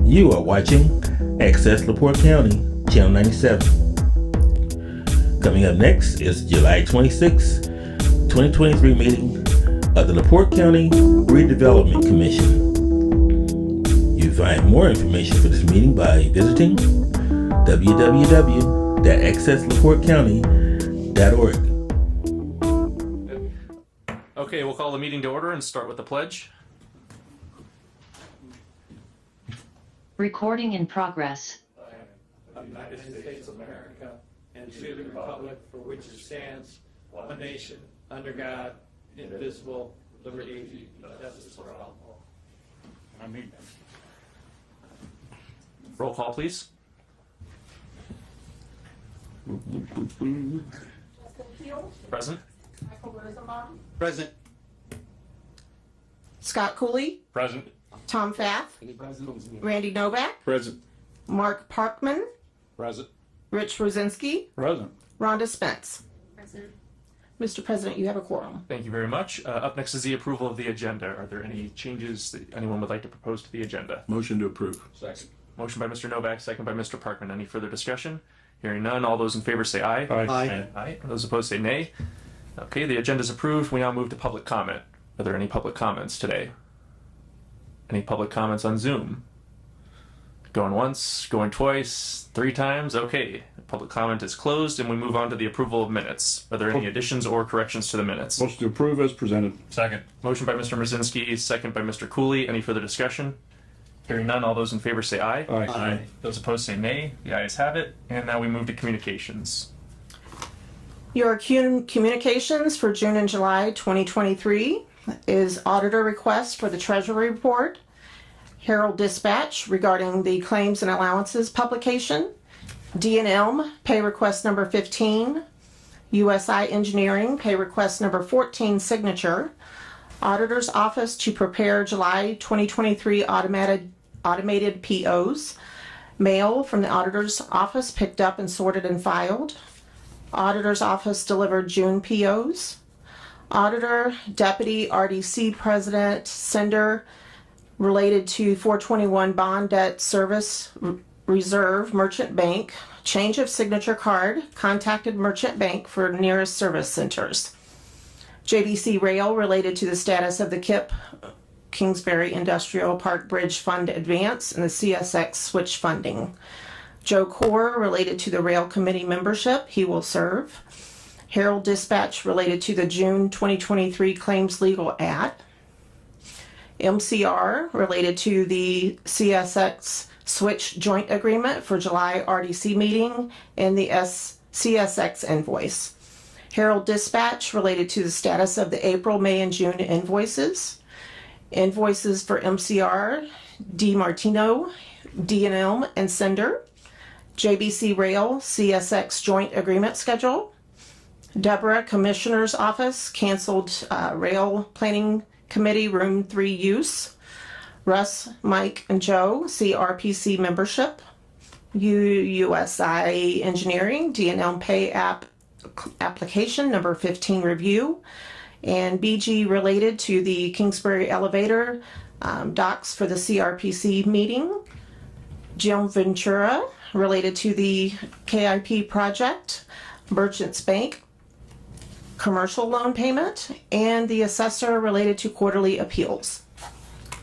You are watching Access LaPorte County, Channel 97. Coming up next is July 26, 2023 meeting of the LaPorte County Redevelopment Commission. You find more information for this meeting by visiting www.accesslaportecounty.org. Okay, we'll call the meeting to order and start with the pledge. Recording in progress. United States of America, and to the republic for which it stands, one nation, under God, indivisible, liberty, and justice for all. Amen. Roll call, please. Present. Present. Scott Cooley, Present. Tom Fath, Randy Novak, Present. Mark Parkman, Present. Rich Rosinski, Present. Rhonda Spence. Mr. President, you have a quorum. Thank you very much. Up next is the approval of the agenda. Are there any changes that anyone would like to propose to the agenda? Motion to approve. Second. Motion by Mr. Novak, second by Mr. Parkman. Any further discussion? Hearing none, all those in favor say aye. Aye. Aye. Those opposed say nay. Okay, the agenda is approved. We now move to public comment. Are there any public comments today? Any public comments on Zoom? Going once, going twice, 3 times? Okay, public comment is closed and we move on to the approval of minutes. Are there any additions or corrections to the minutes? Motion to approve as presented. Second. Motion by Mr. Mrzinski, second by Mr. Cooley. Any further discussion? Hearing none, all those in favor say aye. Aye. Those opposed say nay. The ayes have it. And now we move to communications. Your communications for June and July 2023 is auditor request for the Treasury Report, Herald Dispatch regarding the claims and allowances publication, D&M pay request number 15, USI Engineering pay request number 14 signature, Auditor's Office to prepare July 2023 automated POs, mail from the Auditor's Office picked up and sorted and filed, Auditor's Office delivered June POs, Auditor, Deputy, RDC President, Sender related to 421 Bond Debt Service Reserve Merchant Bank, change of signature card, contacted Merchant Bank for nearest service centers. JBC Rail related to the status of the KIP, Kingsbury Industrial Park Bridge Fund Advance, and the CSX Switch Funding. Joe Core related to the Rail Committee membership, he will serve. Herald Dispatch related to the June 2023 Claims Legal Ad. MCR related to the CSX Switch Joint Agreement for July RDC meeting and the CSX invoice. Herald Dispatch related to the status of the April, May, and June invoices. Invoices for MCR, DiMartino, D&M, and Sender. JBC Rail, CSX Joint Agreement Schedule. Deborah, Commissioner's Office, canceled Rail Planning Committee Room 3 use. Russ, Mike, and Joe, CRPC membership. USI Engineering, D&M Pay Application number 15 review. And BG related to the Kingsbury Elevator docs for the CRPC meeting. Jim Ventura related to the KIP project. Merchants Bank commercial loan payment, and the assessor related to quarterly appeals.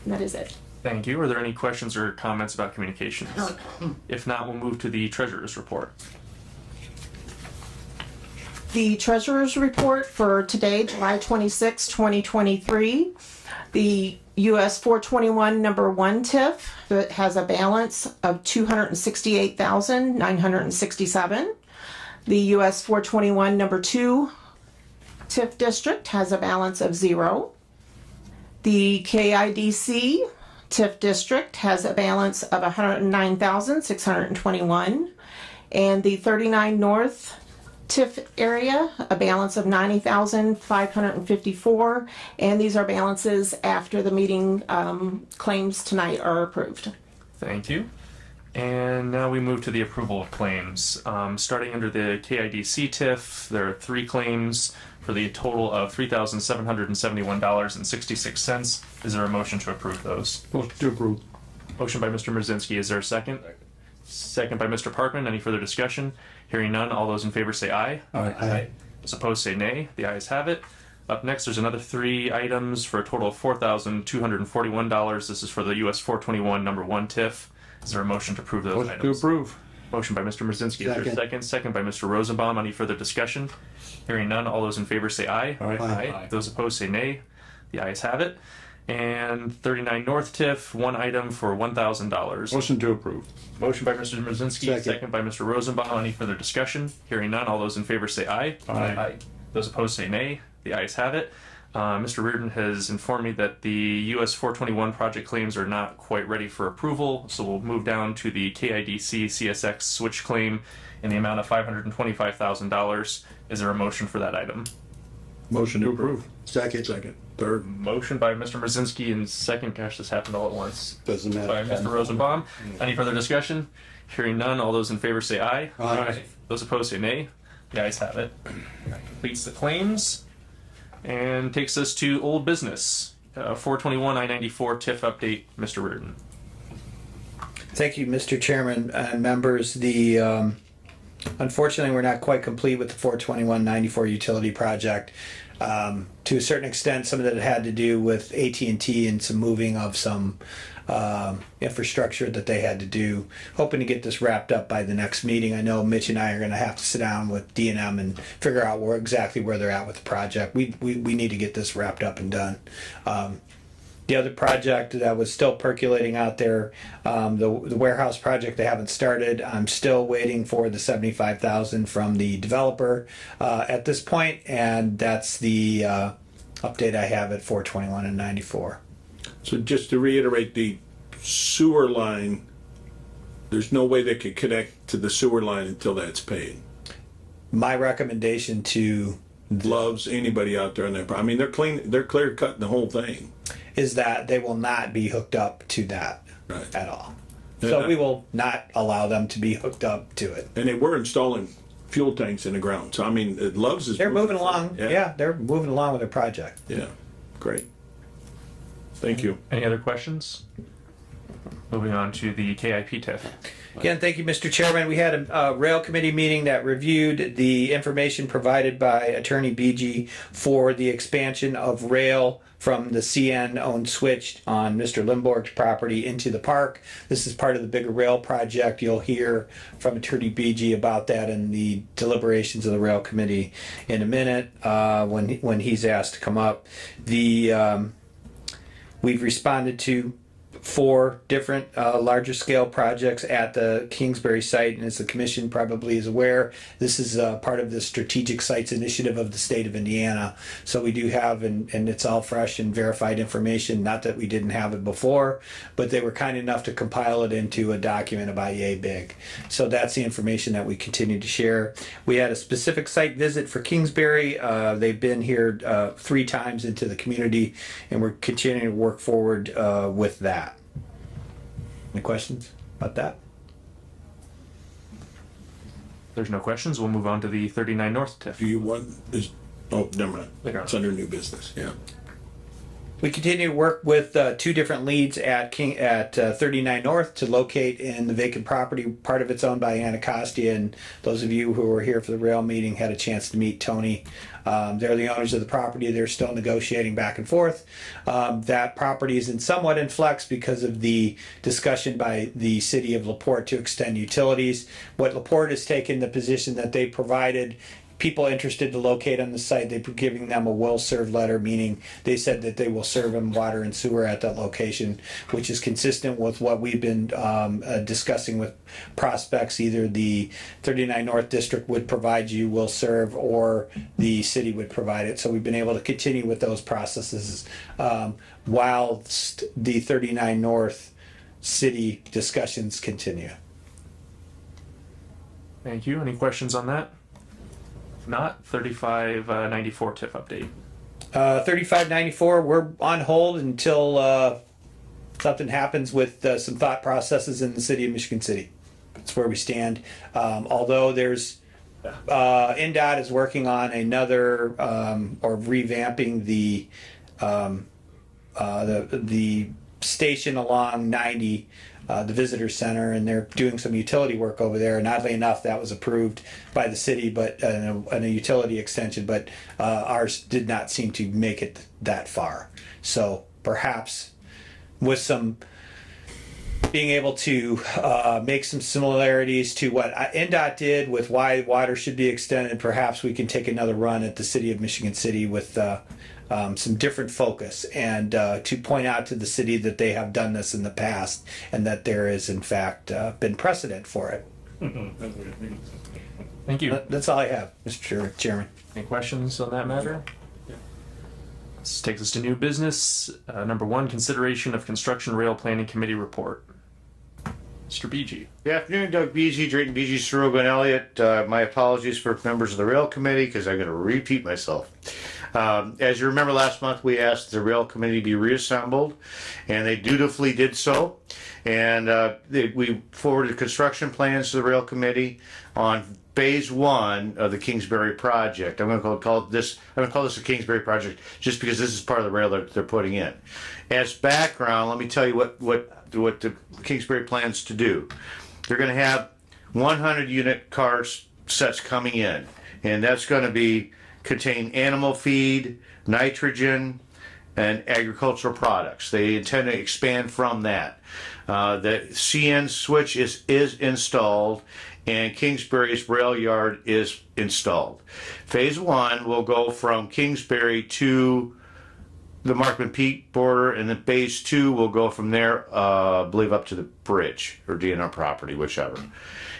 And that is it. Thank you. Are there any questions or comments about communications? No. If not, we'll move to the treasurer's report. The treasurer's report for today, July 26, 2023. The US 421 number 1 TIF that has a balance of $268,967. The US 421 number 2 TIF district has a balance of 0. The KIDC TIF district has a balance of $109,621, and the 39 North TIF area a balance of $90,554, and these are balances after the meeting claims tonight are approved. Thank you. And now we move to the approval of claims. Starting under the KIDC TIF, there are 3 claims for the total of $3,771.66. Is there a motion to approve those? Motion to approve. Motion by Mr. Mrzinski. Is there a second? Second by Mr. Parkman. Any further discussion? Hearing none. All those in favor say aye. Aye. Those opposed say nay. The ayes have it. Up next, there's another 3 items for a total of $4,241. This is for the US 421 number 1 TIF. Is there a motion to approve those Motion to items? approve. Motion by Mr. Mrzinski. Is there a second? Second by Mr. Rosenbaum. Any further discussion? Hearing none. All those in favor say aye. Aye. Those opposed say nay. The ayes have it. And 39 North TIF, 1 item for $1,000. Motion to approve. Motion by Mr. Mrzinski, second by Mr. Rosenbaum. Any further discussion? Hearing none. All those in favor say aye. Aye. Those opposed say nay. The ayes have it. Mr. Reardon has informed me that the US 421 project claims are not quite ready for approval, so we'll move down to the KIDC CSX switch claim in the amount of $525,000. Is there a motion for that item? Motion to approve. Second. Third. Motion by Mr. Mrzinski and second, gosh, this happened all at once, Doesn't by matter. Mr. Rosenbaum. Any further discussion? Hearing none, all those in favor say aye. Aye. Those opposed say nay. The ayes have it. That completes the claims and takes us to old business. 421 I-94 TIF update, Mr. Reardon. Thank you, Mr. Chairman and members. Unfortunately, we're not quite complete with the 421-94 utility project. To a certain extent, some of that had to do with AT&T and some moving of some infrastructure that they had to do. Hoping to get this wrapped up by the next meeting. I know Mitch and I are going to have to sit down with D&M and figure out exactly where they're at with the project. We need to get this wrapped up and done. The other project that was still percolating out there, the warehouse project, they haven't started. I'm still waiting for the $75,000 from the developer at this point, and that's the update I have at 421 and 94. So just to reiterate, the sewer line, there's no way they could connect to the sewer line until that's paid. My recommendation to Loves anybody out there on that. I mean, they're clear cutting the whole thing. is that they will not be hooked up to that Right. at all. So we will not allow them to be hooked up to it. And they were installing fuel tanks in the ground. So I mean, Loves is They're moving along. Yeah. Yeah, they're moving along with their project. Yeah, great. Thank you. Any other questions? Moving on to the KIP TIF. Again, thank you, Mr. Chairman. We had a rail committee meeting that reviewed the information provided by Attorney BG for the expansion of rail from the CN-owned switch on Mr. Limborg's property into the park. This is part of the bigger rail project. You'll hear from Attorney BG about that in the deliberations of the rail committee in a minute when he's asked to come up. We've responded to 4 different larger scale projects at the Kingsbury site, and as the commission probably is aware, this is part of the strategic sites initiative of the state of Indiana. So we do have, and it's all fresh and verified information, not that we didn't have it before, but they were kind enough to compile it into a document about yay big. So that's the information that we continue to share. We had a specific site visit for Kingsbury. They've been here 3 times into the community, and we're continuing to work forward with that. Any questions about that? There's no questions. We'll move on to the 39 North TIF. Do you want is? Oh, never mind. Later on. It's under new business. Yeah. We continue to work with 2 different leads at 39 North to locate in the vacant property. Part of it's owned by Anacostia, and those of you who were here for the rail meeting had a chance to meet Tony. They're the owners of the property. They're still negotiating back and forth. That property is somewhat in flux because of the discussion by the city of LaPorte to extend utilities. What LaPorte has taken the position that they provided people interested to locate on the site, they're giving them a will serve letter, meaning they said that they will serve them water and sewer at that location, which is consistent with what we've been discussing with prospects. Either the 39 North District would provide you will serve, or the city would provide it. So we've been able to continue with those processes whilst the 39 North city discussions continue. Thank you. Any questions on that? If not, 3594 TIF update. 3594, we're on hold until something happens with some thought processes in the city of Michigan City. That's where we stand. Although there's NDOT is working on another or revamping the station along 90, the visitor center, and they're doing some utility work over there. And oddly enough, that was approved by the city, but and a utility extension, but ours did not seem to make it that far. So perhaps with some being able to make some similarities to what NDOT did with why water should be extended, perhaps we can take another run at the city of Michigan City with some different focus, and to point out to the city that they have done this in the past and that there is in fact been precedent for it. Thank you. That's all I have, Mr. Chairman. Any questions on that matter? This takes us to new business. Number 1, consideration of construction rail planning committee report. Mr. BG. Good afternoon, Doug Beege, Drayton Beege, Sorogo, and Elliott. My apologies for members of the rail committee because I'm going to repeat myself. As you remember, last month we asked the rail committee to be reassembled, and they dutifully did so. And we forwarded construction plans to the rail committee on phase 1 of the Kingsbury project. I'm going to call this the Kingsbury project just because this is part of the rail that they're putting in. As background, let me tell you what the Kingsbury plans to do. They're going to have 100 unit car sets coming in, and that's going to contain animal feed, nitrogen, and agricultural products. They intend to expand from that. The CN switch is installed, and Kingsbury's rail yard is installed. Phase 1 will go from Kingsbury to the Markman Peak border, and then phase 2 will go from there, I believe, up to the bridge or DNR property, whichever.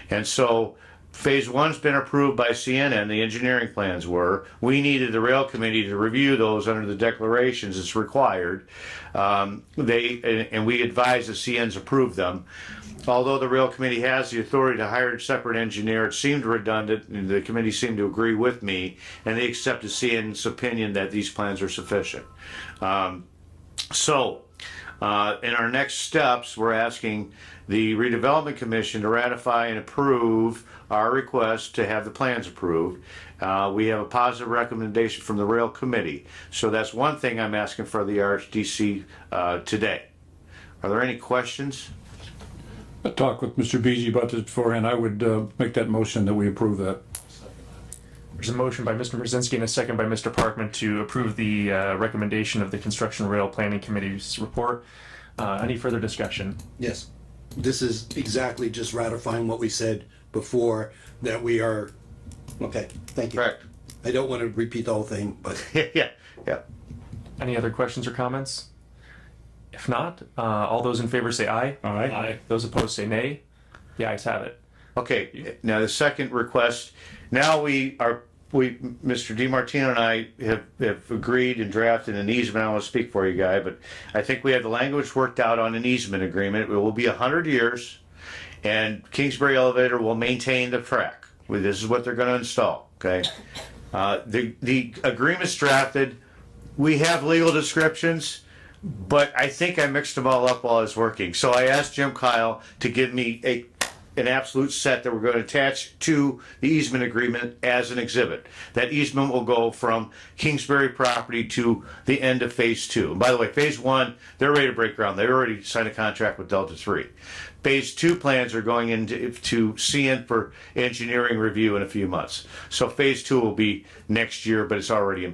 And so phase 1's been approved by CNN. The engineering plans were. We needed the rail committee to review those under the declarations as required. And we advised that CN's approved them. Although the rail committee has the authority to hire a separate engineer, it seemed redundant, and the committee seemed to agree with me, and they accepted CN's opinion that these plans are sufficient. In our next steps, we're asking the Redevelopment Commission to ratify and approve our request to have the plans approved. We have a positive recommendation from the rail committee. So that's one thing I'm asking for the RHDC today. Are there any questions? I talked with Mr. Beege about this beforehand. I would make that motion that we approve that. There's a motion by Mr. Brzezinski and a second by Mr. Parkman to approve the recommendation of the Construction Rail Planning Committee's report. Any further discussion? Yes, this is exactly just ratifying what we said before, that we are, okay, thank you. Correct. I don't want to repeat the whole thing, but Yeah. Any other questions or comments? If not, all those in favor say aye. Aye. Those opposed say nay. The ayes have it. Okay, now the second request, now Mr. DiMartino and I have agreed and drafted an easement. I don't want to speak for you, Guy, but I think we have the language worked out on an easement agreement. It will be 100 years, and Kingsbury Elevator will maintain the track. This is what they're going to install, okay? The agreement's drafted. We have legal descriptions, but I think I mixed them all up while I was working. So I asked Jim Kyle to give me an absolute set that we're going to attach to the easement agreement as an exhibit. That easement will go from Kingsbury property to the end of phase 2. And by the way, phase 1, they're ready to break ground. They already signed a contract with Delta 3. Phase 2 plans are going into CN for engineering review in a few months. So phase 2 will be next year, but it's already in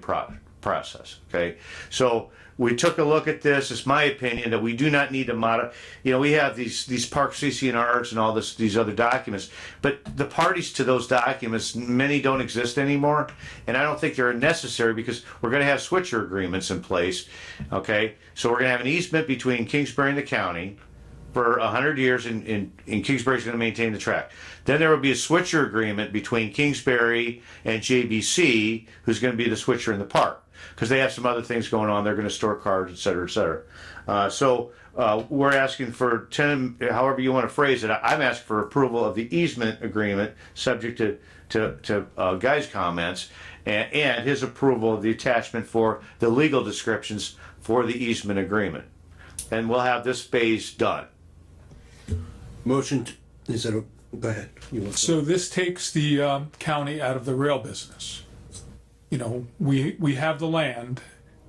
process. Okay, so we took a look at this. It's my opinion that we do not need to modify. We have these park CC&Rs and all these other documents, but the parties to those documents, many don't exist anymore, and I don't think they're necessary because we're going to have switcher agreements in place. Okay, so we're going to have an easement between Kingsbury and the county for 100 years, and Kingsbury's going to maintain the track. Then there will be a switcher agreement between Kingsbury and JBC, who's going to be the switcher in the park, because they have some other things going on. They're going to store cars, et cetera, et cetera. So we're asking for however you want to phrase it. I'm asking for approval of the easement agreement, subject to Guy's comments, and his approval of the attachment for the legal descriptions for the easement agreement. And we'll have this phase done. motion, go ahead. You want to- So this takes the county out of the rail business. We have the land,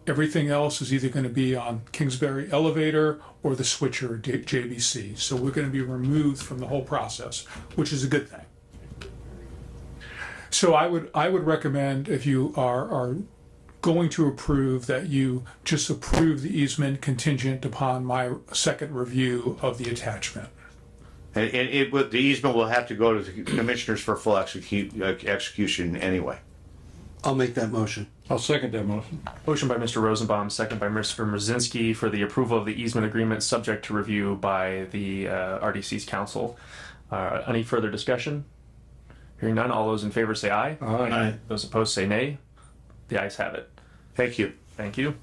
Everything else is either going to be on Kingsbury Elevator or the switcher JBC. So we're going to be removed from the whole process, which is a good thing. So I would recommend, if you are going to approve, that you just approve the easement contingent upon my second review of the attachment. And the easement will have to go to the commissioners for full execution anyway. I'll make that motion. I'll second that motion. Motion by Mr. Rosenbaum, second by Mr. Mrzinski for the approval of the easement agreement subject to review by the RDC's council. Any further discussion? Hearing none, all those in favor say aye. Aye. Those opposed say nay. The ayes have it. Thank you. Thank you.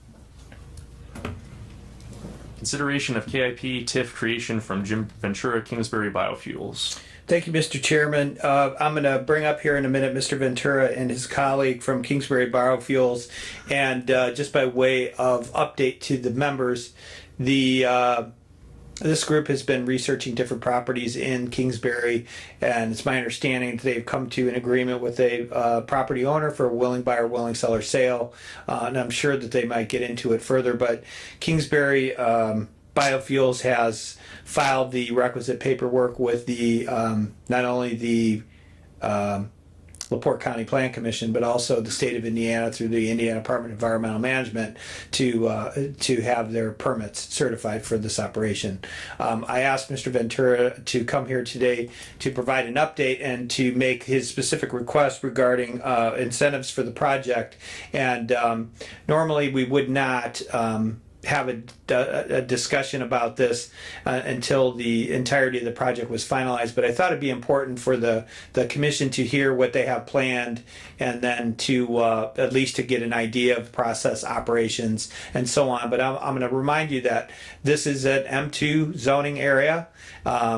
Consideration of KIP TIF creation from Jim Ventura Kingsbury Biofuels. Thank you, Mr. Chairman. I'm going to bring up here in a minute Mr. Ventura and his colleague from Kingsbury Biofuels. And just by way of update to the members, this group has been researching different properties in Kingsbury, and it's my understanding that they've come to an agreement with a property owner for a willing buyer, willing seller sale. And I'm sure that they might get into it further, but Kingsbury Biofuels has filed the requisite paperwork with the not only the LaPorte County Plan Commission, but also the state of Indiana through the Indiana Department of Environmental Management to have their permits certified for this operation. I asked Mr. Ventura to come here today to provide an update and to make his specific request regarding incentives for the project. And normally we would not have a discussion about this until the entirety of the project was finalized, but I thought it'd be important for the commission to hear what they have planned, and then to at least to get an idea of process, operations, and so on. But I'm going to remind you that this is an M2 zoning area.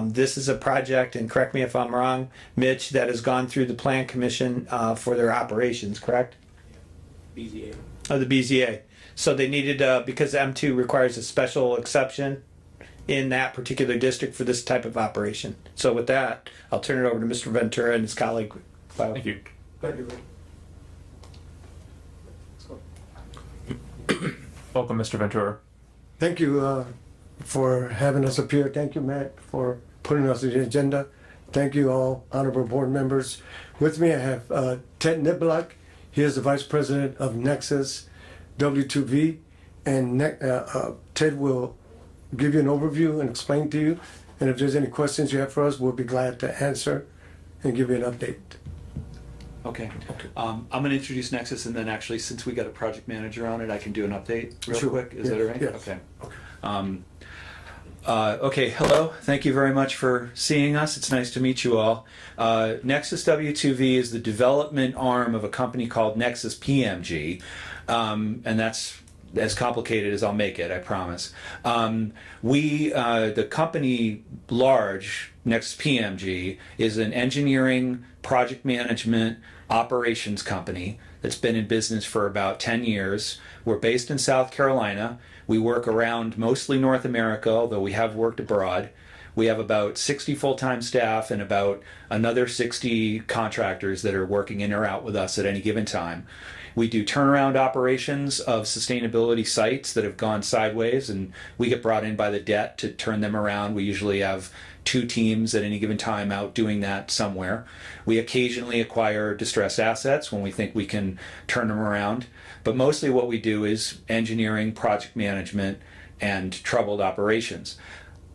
This is a project, and correct me if I'm wrong, Mitch, that has gone through the Plan Commission for their operations, correct? BZA. Oh, the BZA. So they needed, because M2 requires a special exception in that particular district for this type of operation. So with that, I'll turn it over to Mr. Ventura and his colleague. Thank you. Welcome, Mr. Ventura. Thank you for having us up here. Thank you, Matt, for putting us on the agenda. Thank you all, honorable board members. With me, I have Ted Niblock. He is the Vice President of Nexus W2V, and Ted will give you an overview and explain to you. And if there's any questions you have for us, we'll be glad to answer and give you an update. Okay. I'm going to introduce Nexus, and then actually, since we got a project manager on it, I can do an update real quick. Is that all right? Yes. Okay. Okay, hello. Thank you very much for seeing us. It's nice to meet you all. Nexus W2V is the development arm of a company called Nexus PMG. And that's as complicated as I'll make it, I promise. The company large, Nexus PMG, is an engineering, project management, operations company that's been in business for about 10 years. We're based in South Carolina. We work around mostly North America, although we have worked abroad. We have about 60 full-time staff and about another 60 contractors that are working in or out with us at any given time. We do turnaround operations of sustainability sites that have gone sideways, and we get brought in by the debt to turn them around. We usually have 2 teams at any given time out doing that somewhere. We occasionally acquire distressed assets when we think we can turn them around. But mostly what we do is engineering, project management, and troubled operations.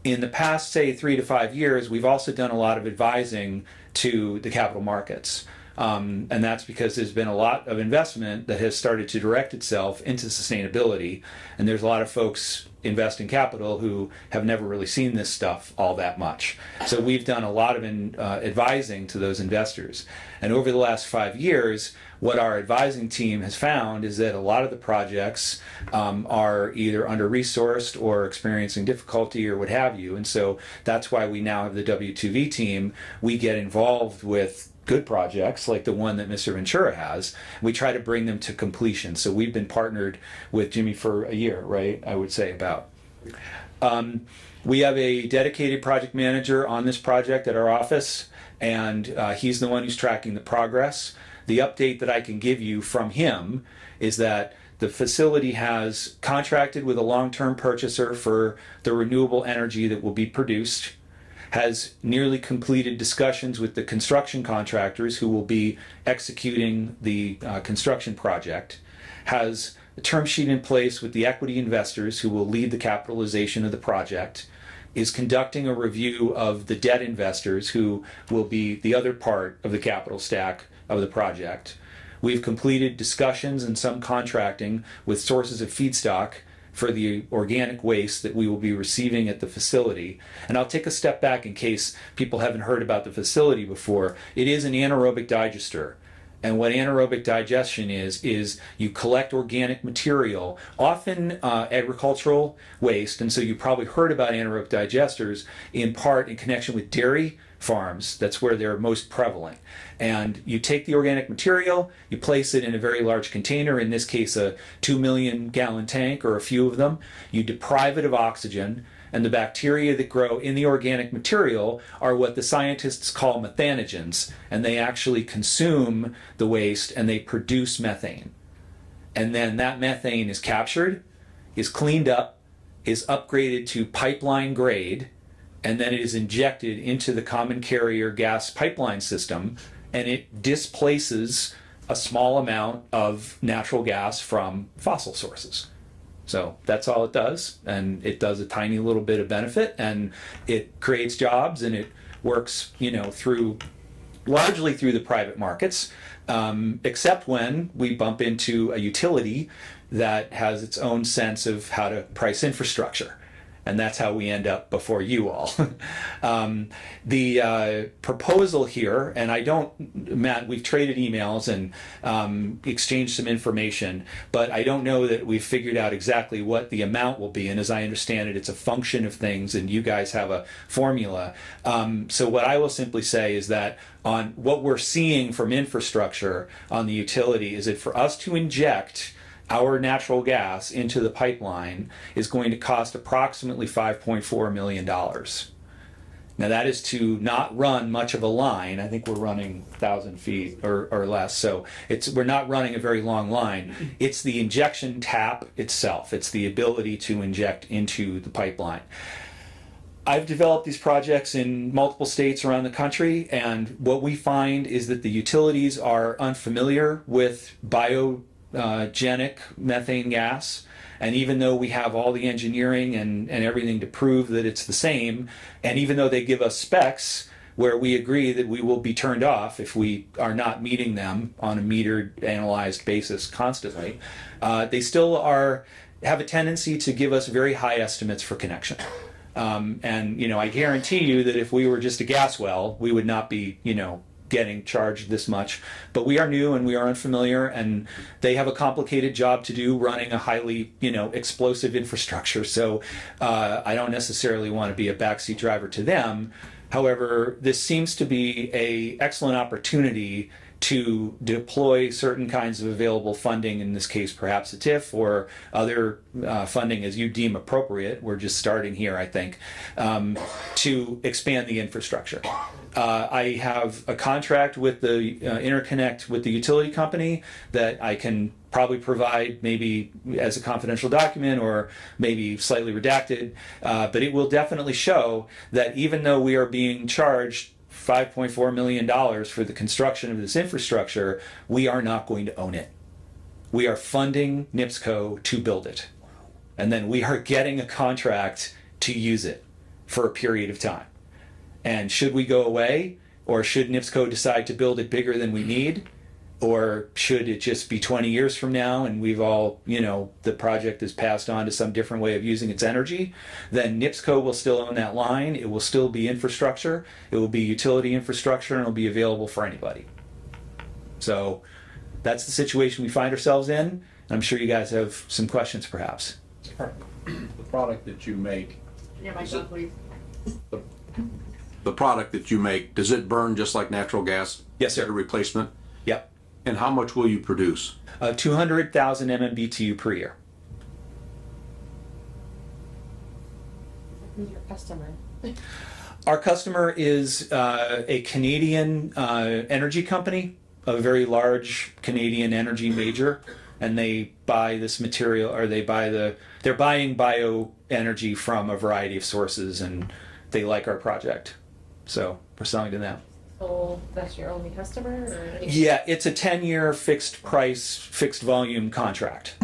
In the past, say, 3 to 5 years, we've also done a lot of advising to the capital markets. And that's because there's been a lot of investment that has started to direct itself into sustainability. And there's a lot of folks investing capital who have never really seen this stuff all that much. So we've done a lot of advising to those investors. And over the last 5 years, what our advising team has found is that a lot of the projects are either under-resourced or experiencing difficulty or what have you. And so that's why we now have the W2V team. We get involved with good projects like the one that Mr. Ventura has. We try to bring them to completion. So we've been partnered with Jimmy for a year, right? I would say about. We have a dedicated project manager on this project at our office, and he's the one who's tracking the progress. The update that I can give you from him is that The facility has contracted with a long-term purchaser for the renewable energy that will be produced, has nearly completed discussions with the construction contractors who will be executing the construction project, has a term sheet in place with the equity investors who will lead the capitalization of the project, is conducting a review of the debt investors who will be the other part of the capital stack of the project. We've completed discussions and some contracting with sources of feedstock for the organic waste that we will be receiving at the facility. And I'll take a step back in case people haven't heard about the facility before. It is an anaerobic digester. And what anaerobic digestion is you collect organic material, often agricultural waste. And so you probably heard about anaerobic digesters in part in connection with dairy farms. That's where they're most prevalent. And you take the organic material, you place it in a very large container, in this case a 2 million gallon tank or a few of them. You deprive it of oxygen, and the bacteria that grow in the organic material are what the scientists call methanogens, and they actually consume the waste and they produce methane. And then that methane is captured, is cleaned up, is upgraded to pipeline grade, and then it is injected into the common carrier gas pipeline system, and it displaces a small amount of natural gas from fossil sources. So that's all it does, and it does a tiny little bit of benefit, and it creates jobs, and it works, largely through the private markets, except when we bump into a utility that has its own sense of how to price infrastructure. And that's how we end up before you all. The proposal here, and Matt, we've traded emails and exchanged some information, but I don't know that we've figured out exactly what the amount will be. And as I understand it, it's a function of things, and you guys have a formula. So what I will simply say is that on what we're seeing from infrastructure on the utility is that for us to inject our natural gas into the pipeline is going to cost approximately $5.4 million. Now that is to not run much of a line. I think we're running 1,000 feet or less. So we're not running a very long line. It's the injection tap itself. It's the ability to inject into the pipeline. I've developed these projects in multiple states around the country, and what we find is that the utilities are unfamiliar with biogenic methane gas, and even though we have all the engineering and everything to prove that it's the same, and even though they give us specs where we agree that we will be turned off if we are not meeting them on a metered, analyzed basis constantly, they still have a tendency to give us very high estimates for connection. And I guarantee you that if we were just a gas well, we would not be getting charged this much. But we are new and we are unfamiliar, and they have a complicated job to do running a highly explosive infrastructure. So I don't necessarily want to be a backseat driver to them. However, this seems to be an excellent opportunity to deploy certain kinds of available funding, in this case perhaps a TIF or other funding as you deem appropriate. We're just starting here, I think, to expand the infrastructure. I have a contract with the interconnect with the utility company that I can probably provide maybe as a confidential document or maybe slightly redacted, but it will definitely show that even though we are being charged $5.4 million for the construction of this infrastructure, we are not going to own it. We are funding NIPSCO to build it. And then we are getting a contract to use it for a period of time. And should we go away, or should NIPSCO decide to build it bigger than we need, or should it just be 20 years from now and we've all, the project is passed on to some different way of using its energy, then NIPSCO will still own that line. It will still be infrastructure. It will be utility infrastructure, and it will be available for anybody. So that's the situation we find ourselves in. I'm sure you guys have some questions, perhaps. The product that you make, please. the product that you make, does it burn just like natural gas? Yes, sir. At a replacement? Yep. And how much will you produce? 200,000 MMBTU per year. Who's your customer? Our customer is a Canadian energy company, a very large Canadian energy major. and they buy this material, or they're buying bioenergy from a variety of sources, and they like our project, so we're selling to them. So that's your only customer? Or? Yeah, it's a 10-year fixed price, fixed volume contract.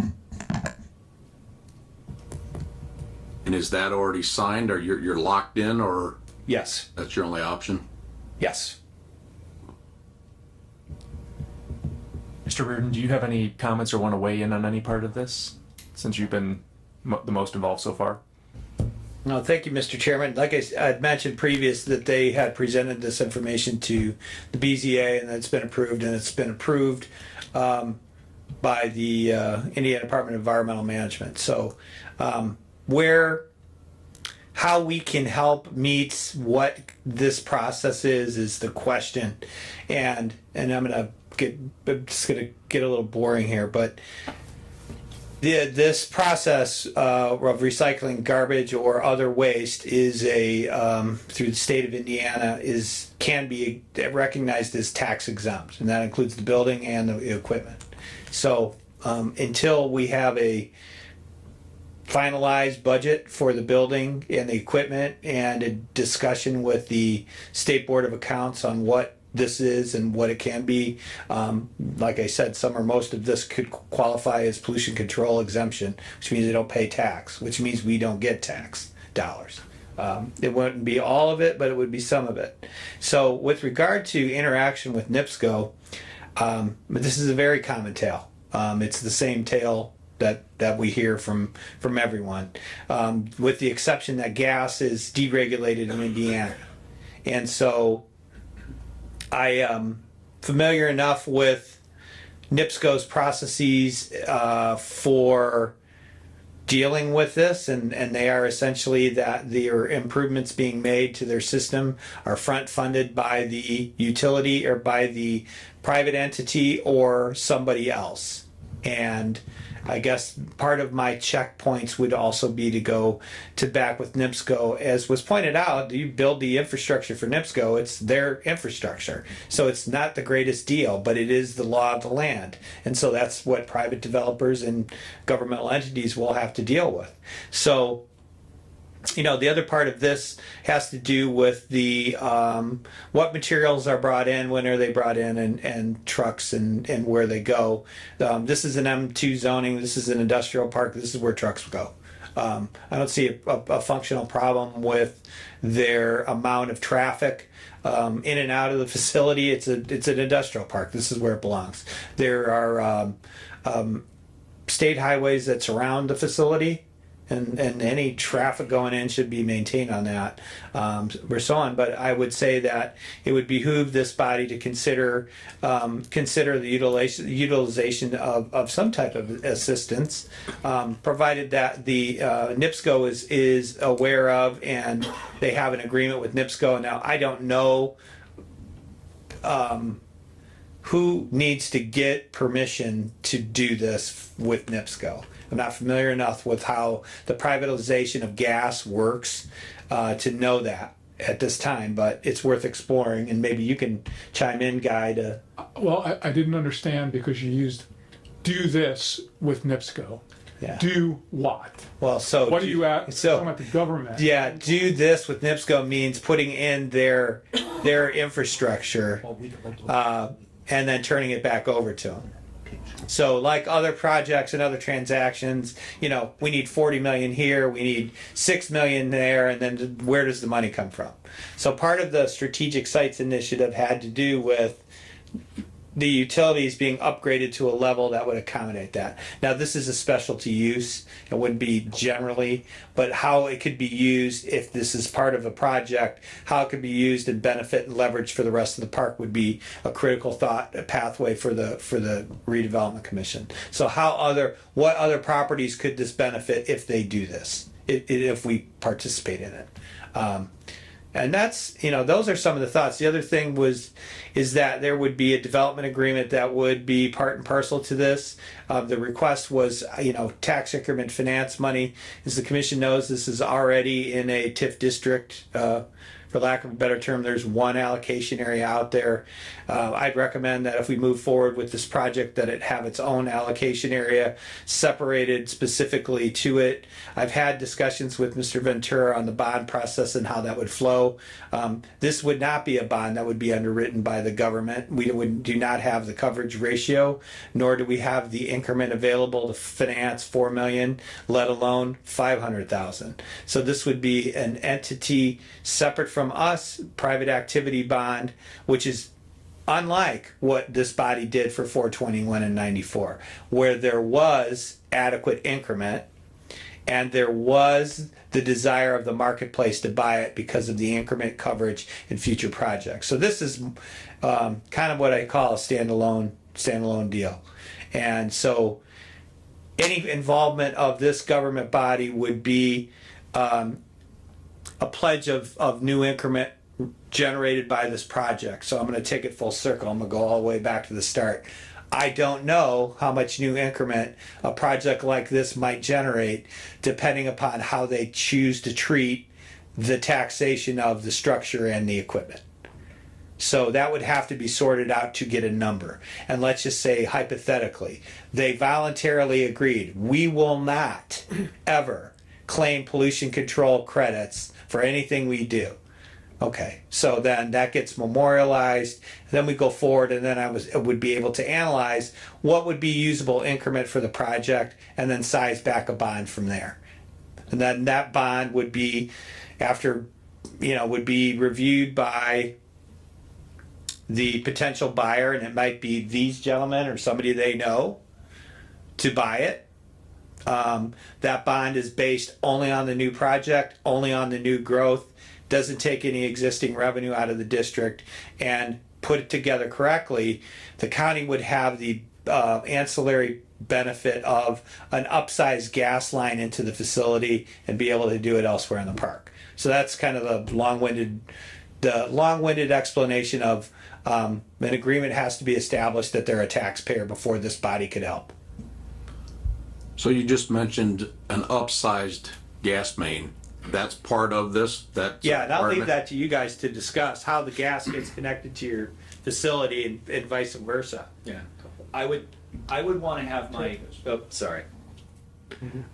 And is that already signed, or you're locked in, or Yes. that's your only option? Yes. Mr. Reardon, do you have any comments or want to weigh in on any part of this, since you've been the most involved so far? No, thank you, Mr. Chairman. Like I had mentioned previous, that they had presented this information to the BZA, and it's been approved, and it's been approved by the Indiana Department of Environmental Management. So how we can help meet what this process is the question. And I'm just gonna get a little boring here, but this process of recycling garbage or other waste is through the state of Indiana can be recognized as tax exempt, and that includes the building and the equipment. So until we have a finalized budget for the building and the equipment, and a discussion with the State Board of Accounts on what this is and what it can be. Like I said, some or most of this could qualify as pollution control exemption, which means they don't pay tax, which means we don't get tax dollars. It wouldn't be all of it, but it would be some of it. So with regard to interaction with NIPSCO, this is a very common tale. It's the same tale that we hear from everyone, with the exception that gas is deregulated in Indiana. And so I am familiar enough with NIPSCO's processes for dealing with this, and they are essentially that their improvements being made to their system are front funded by the utility or by the private entity or somebody else. And I guess part of my checkpoints would also be to go to back with NIPSCO. As was pointed out, you build the infrastructure for NIPSCO, it's their infrastructure. So it's not the greatest deal, but it is the law of the land. And so that's what private developers and governmental entities will have to deal with. So, you know, the other part of this has to do with the what materials are brought in, when are they brought in, and trucks and where they go. This is an M2 zoning. This is an industrial park. This is where trucks go. I don't see a functional problem with their amount of traffic in and out of the facility. It's an industrial park. This is where it belongs. There are state highways that surround the facility. And any traffic going in should be maintained on that, or so on. But I would say that it would behoove this body to consider the utilization of some type of assistance, provided that the NIPSCO is aware of, and they have an agreement with NIPSCO. Now, I don't know who needs to get permission to do this with NIPSCO. I'm not familiar enough with how the privatization of gas works to know that at this time, but it's worth exploring, and maybe you can chime in, Guy. Well, I didn't understand, because you used "do this" with NIPSCO. Yeah. Do what? Well, so what are you at? So talking about the government. Yeah, do this with NIPSCO means putting in their infrastructure and then turning it back over to them. So like other projects and other transactions, you know, we need 40 million here, we need 6 million there, and then where does the money come from? So part of the strategic sites initiative had to do with the utilities being upgraded to a level that would accommodate that. Now, this is a specialty use. It wouldn't be generally, but how it could be used if this is part of a project, how it could be used and benefit and leverage for the rest of the park would be a critical thought, a pathway for the redevelopment commission. So what other properties could this benefit if they do this, if we participate in it? And that's, you know, those are some of the thoughts. The other thing is that there would be a development agreement that would be part and parcel to this. The request was, you know, tax increment finance money. As the commission knows, this is already in a TIF district for lack of a better term, there's one allocation area out there. I'd recommend that if we move forward with this project, that it have its own allocation area separated specifically to it. I've had discussions with Mr. Ventura on the bond process and how that would flow. This would not be a bond that would be underwritten by the government. We do not have the coverage ratio, nor do we have the increment available to finance 4 million, let alone 500,000. So this would be an entity separate from us, private activity bond, which is unlike what this body did for 421 and 94, where there was adequate increment and there was the desire of the marketplace to buy it because of the increment coverage in future projects. So this is kind of what I call a standalone deal. And so any involvement of this government body would be a pledge of new increment generated by this project. So I'm going to take it full circle. I'm going to go all the way back to the start. I don't know how much new increment a project like this might generate depending upon how they choose to treat the taxation of the structure and the equipment. So that would have to be sorted out to get a number. And let's just say hypothetically, they voluntarily agreed, we will not ever claim pollution control credits for anything we do. Okay, so then that gets memorialized, then we go forward, and then I would be able to analyze what would be usable increment for the project and then size back a bond from there. And then that bond would be would be reviewed by the potential buyer, and it might be these gentlemen or somebody they know to buy it. That bond is based only on the new project, only on the new growth, doesn't take any existing revenue out of the district, and put it together correctly, the county would have the ancillary benefit of an upsized gas line into the facility and be able to do it elsewhere in the park. So that's kind of the long-winded explanation of an agreement has to be established that they're a taxpayer before this body could help. So you just mentioned an upsized gas main. That's part of this? Yeah, and I'll leave that to you guys to discuss how the gas gets connected to your facility and vice versa. Yeah, I would want to have my. Oh, sorry.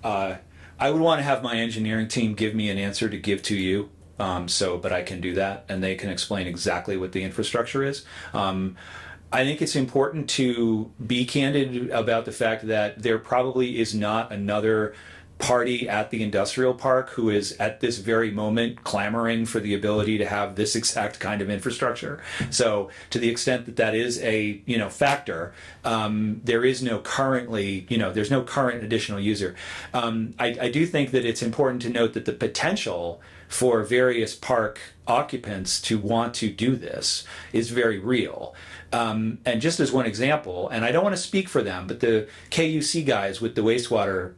I would want to have my engineering team give me an answer to give to you. But I can do that, and they can explain exactly what the infrastructure is. I think it's important to be candid about the fact that there probably is not another party at the industrial park who is at this very moment clamoring for the ability to have this exact kind of infrastructure. So to the extent that that is a factor, there is no currently there's no current additional user. I do think that it's important to note that the potential for various park occupants to want to do this is very real. And just as one example, and I don't want to speak for them, but the KUC guys with the wastewater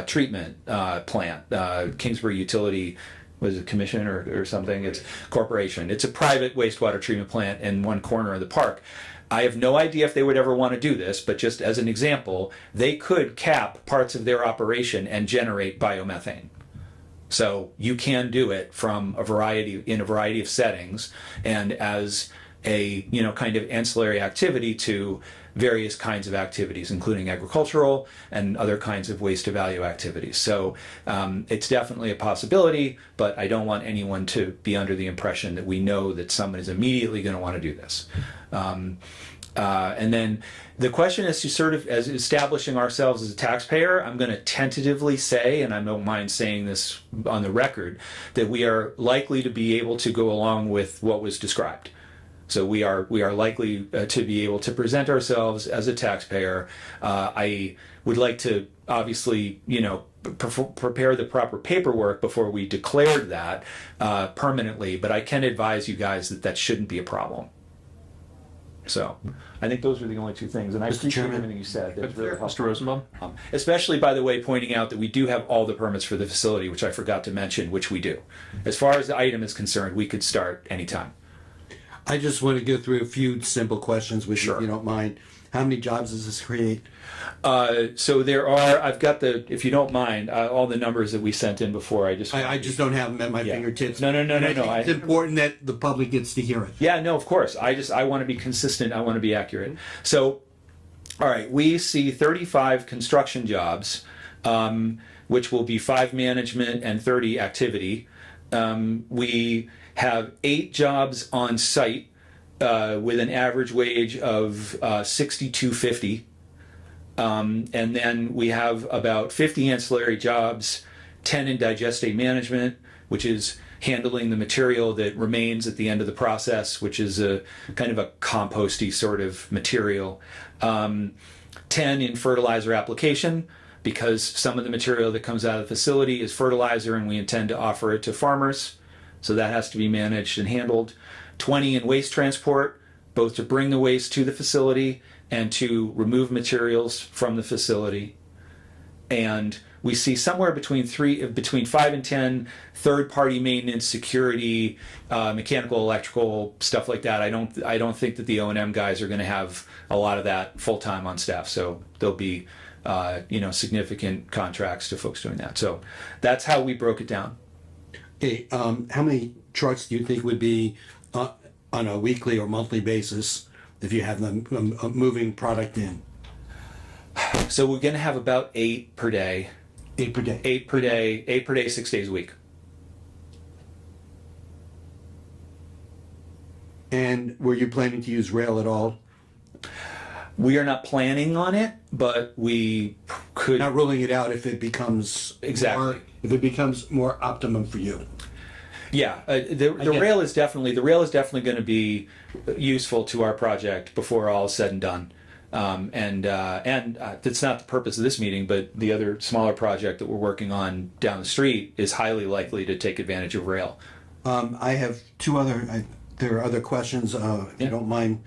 treatment plant, Kingsbury Utility, was it commission or something? It's corporation. It's a private wastewater treatment plant in one corner of the park. I have no idea if they would ever want to do this, but just as an example, they could cap parts of their operation and generate biomethane. So you can do it from a variety of settings, and as a kind of ancillary activity to various kinds of activities, including agricultural and other kinds of waste to value activities. So it's definitely a possibility, but I don't want anyone to be under the impression that we know that someone is immediately going to want to do this. And then the question is to sort of, as establishing ourselves as a taxpayer, I'm going to tentatively say, and I don't mind saying this on the record, that we are likely to be able to go along with what was described. So we are likely to be able to present ourselves as a taxpayer. I would like to obviously, prepare the proper paperwork before we declared that permanently, but I can advise you guys that shouldn't be a problem. So I think those are the only two things, and I appreciate everything you said. That's really helpful. Mr. Rosenbaum? Especially, by the way, pointing out that we do have all the permits for the facility, which I forgot to mention, which we do. As far as the item is concerned, we could start anytime. I just want to go through a few simple questions with you, Sure. if you don't mind. How many jobs does this create? So there are, I've got if you don't mind, all the numbers that we sent in before. I just don't have them at my fingertips. No. And I think it's important that the public gets to hear it. Yeah, no, of course. I want to be consistent. I want to be accurate. So, all right, we see 35 construction jobs, which will be 5 management and 30 activity. We have 8 jobs on site with an average wage of $62.50. And then we have about 50 ancillary jobs, 10 in digestate management, which is handling the material that remains at the end of the process, which is a kind of a composty sort of material. 10 in fertilizer application, because some of the material that comes out of the facility is fertilizer and we intend to offer it to farmers. So that has to be managed and handled. 20 in waste transport, both to bring the waste to the facility and to remove materials from the facility. And we see somewhere between 5 and 10 third-party maintenance, security, mechanical, electrical, stuff like that. I don't think that the O&M guys are going to have a lot of that full-time on staff. So there'll be significant contracts to folks doing that. So that's how we broke it down. Okay, how many trucks do you think would be on a weekly or monthly basis if you have them moving product in? So we're going to have about 8 per day. 8 per day. 8 per day. 8 per day, 6 days a week. And were you planning to use rail at all? We are not planning on it, but we could. Not ruling it out if it becomes more optimum for you. Yeah, the rail is definitely going to be useful to our project before all is said and done. And that's not the purpose of this meeting, but the other smaller project that we're working on down the street is highly likely to take advantage of rail. I have there are other questions, if you don't mind.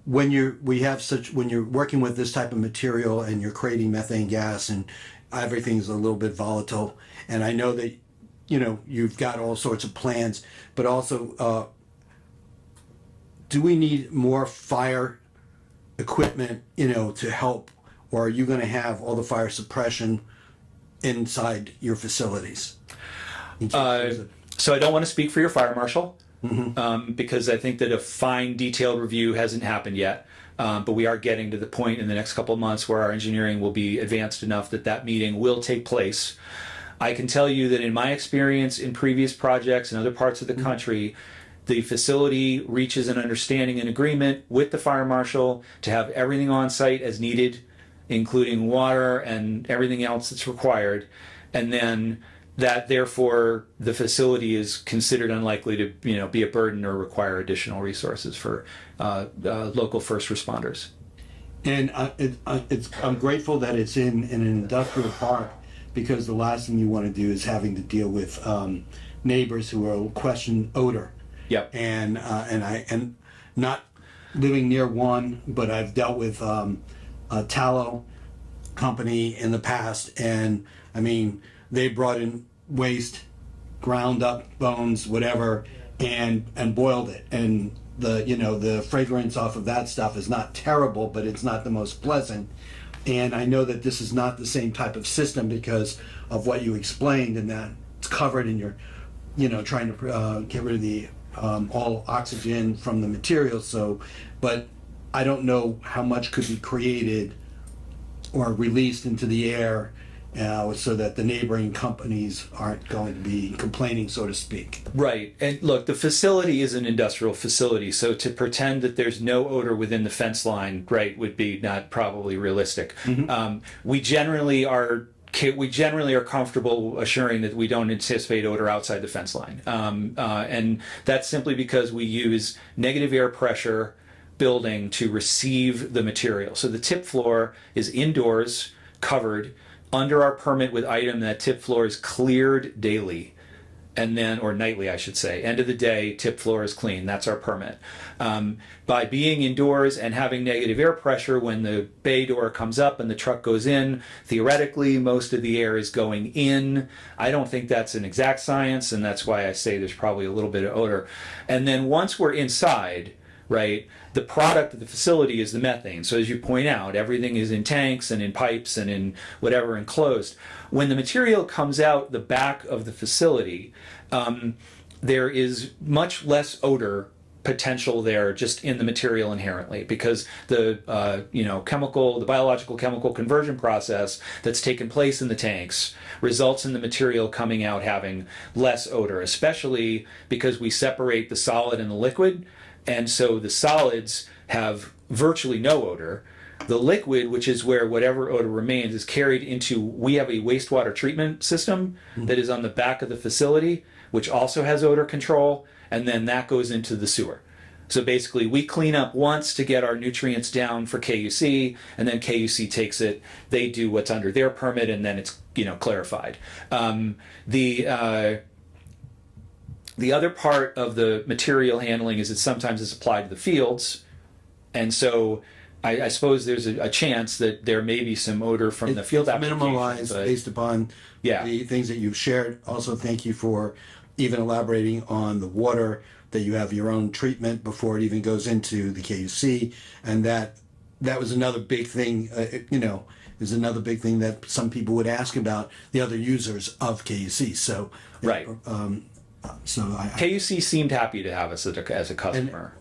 When you're working with this type of material and you're creating methane gas and everything's a little bit volatile, and I know that you've got all sorts of plans, but also do we need more fire equipment to help, or are you going to have all the fire suppression inside your facilities? So I don't want to speak for your fire marshal. Because I think that a fine detailed review hasn't happened yet. But we are getting to the point in the next couple of months where our engineering will be advanced enough that meeting will take place. I can tell you that in my experience in previous projects in other parts of the country, the facility reaches an understanding and agreement with the fire marshal to have everything on site as needed, including water and everything else that's required. And then that therefore the facility is considered unlikely to be a burden or require additional resources for local first responders. And I'm grateful that it's in an industrial park, because the last thing you want to do is having to deal with neighbors who will question odor. Yep. And not living near one, but I've dealt with a tallow company in the past, and I mean, they brought in waste, ground up bones, whatever, and boiled it. And the fragrance off of that stuff is not terrible, but it's not the most pleasant. And I know that this is not the same type of system because of what you explained, and that it's covered in your, trying to get rid of the all oxygen from the material. So, but I don't know how much could be created or released into the air so that the neighboring companies aren't going to be complaining, so to speak. Right. And look, the facility is an industrial facility, so to pretend that there's no odor within the fence line, right, would be not probably realistic. We generally are comfortable assuring that we don't anticipate odor outside the fence line. And that's simply because we use negative air pressure building to receive the material. So the tip floor is indoors, covered, under our permit with item. That tip floor is cleared daily, and then, or nightly I should say. End of the day, tip floor is clean. That's our permit. By being indoors and having negative air pressure, when the bay door comes up and the truck goes in, theoretically most of the air is going in. I don't think that's an exact science, and that's why I say there's probably a little bit of odor. And then once we're inside, right? The product of the facility is the methane. So as you point out, everything is in tanks and in pipes and in whatever enclosed. When the material comes out the back of the facility, there is much less odor potential there just in the material inherently, because the the biological chemical conversion process that's taken place in the tanks results in the material coming out having less odor, especially because we separate the solid and the liquid, and so the solids have virtually no odor. The liquid, which is where whatever odor remains, is carried into, we have a wastewater treatment system that is on the back of the facility, which also has odor control, and then that goes into the sewer. So basically, we clean up once to get our nutrients down for KUC, and then KUC takes it. They do what's under their permit, and then it's clarified. The other part of the material handling is that sometimes it's applied to the fields, and so I suppose there's a chance that there may be some odor from the field application. Minimalized based upon the things that you've shared. Also, thank you for even elaborating on the water, that you have your own treatment before it even goes into the KUC, and that was another big thing. Is another big thing that some people would ask about the other users of KUC. So right. KUC seemed happy to have us as a customer.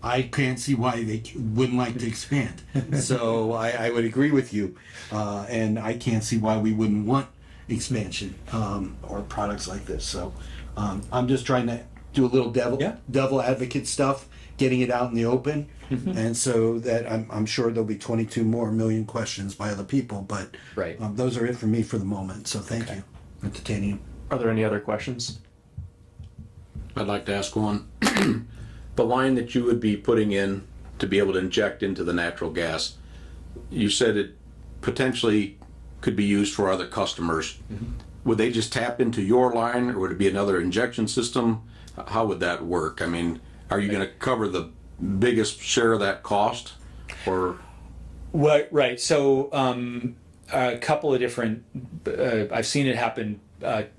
I can't see why they wouldn't like to expand. So I would agree with you, and I can't see why we wouldn't want expansion or products like this. So I'm just trying to do a little devil advocate stuff, getting it out in the open, and so that I'm sure there'll be 22 more million questions by other people. But those are it for me for the moment. So thank you, entertaining. Are there any other questions? I'd like to ask one. The line that you would be putting in to be able to inject into the natural gas, you said it potentially could be used for other customers. Would they just tap into your line, or would it be another injection system? How would that work? I mean, are you going to cover the biggest share of that cost, or? Right. So a couple of different. I've seen it happen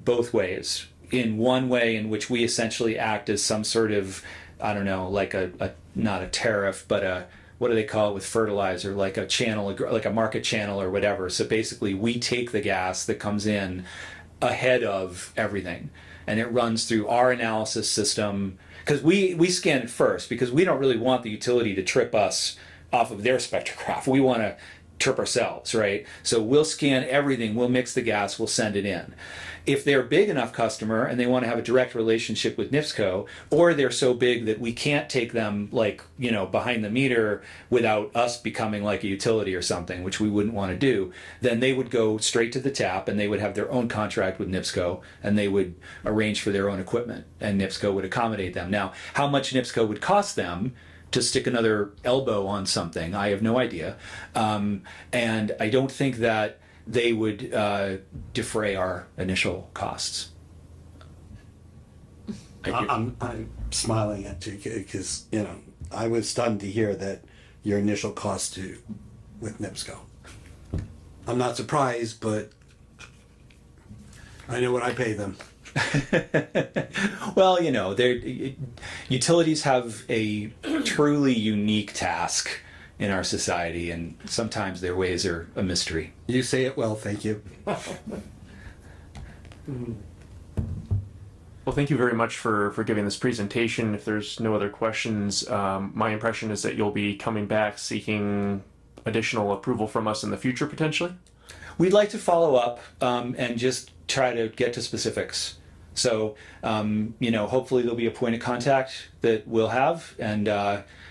both ways. In one way, in which we essentially act as some sort of, I don't know, like a not a tariff, but what do they call it with fertilizer, like a channel, like a market channel or whatever. So basically, we take the gas that comes in ahead of everything, and it runs through our analysis system, because we scan it first, because we don't really want the utility to trip us off of their spectrograph. We want to trip ourselves, right? So we'll scan everything, we'll mix the gas, we'll send it in. If they're a big enough customer and they want to have a direct relationship with NIPSCO, or they're so big that we can't take them behind the meter without us becoming like a utility or something, which we wouldn't want to do, then they would go straight to the tap and they would have their own contract with NIPSCO, and they would arrange for their own equipment, and NIPSCO would accommodate them. Now, how much NIPSCO would cost them to stick another elbow on something, I have no idea. And I don't think that they would defray our initial costs. I'm smiling at you because I was stunned to hear that your initial cost with NIPSCO. I'm not surprised, but I know what I pay them. Well, utilities have a truly unique task in our society, and sometimes their ways are a mystery. You say it well, thank you. Well, thank you very much for giving this presentation. If there's no other questions, my impression is that you'll be coming back seeking additional approval from us in the future, potentially? We'd like to follow up and just try to get to specifics. So, hopefully there'll be a point of contact that we'll have, and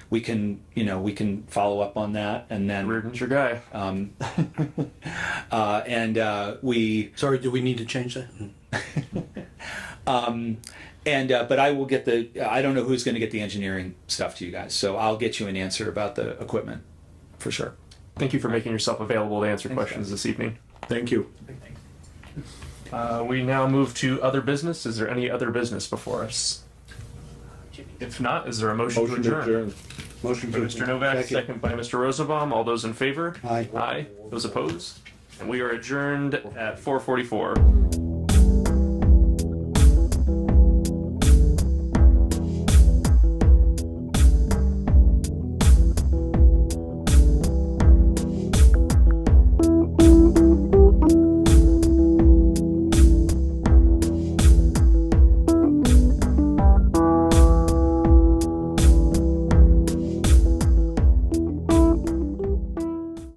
we can follow up on that, and then Reardon's your guy. Sorry, do we need to change that? But I will get I don't know who's going to get the engineering stuff to you guys, so I'll get you an answer about the equipment for sure. Thank you for making yourself available to answer questions this evening. Thank you. We now move to other business. Is there any other business before us? If not, is there a motion to adjourn? Motion by Mr. Novak, second by Mr. Rosenbaum. All those in favor? Aye. Aye. Those opposed? And we are adjourned at 4:44.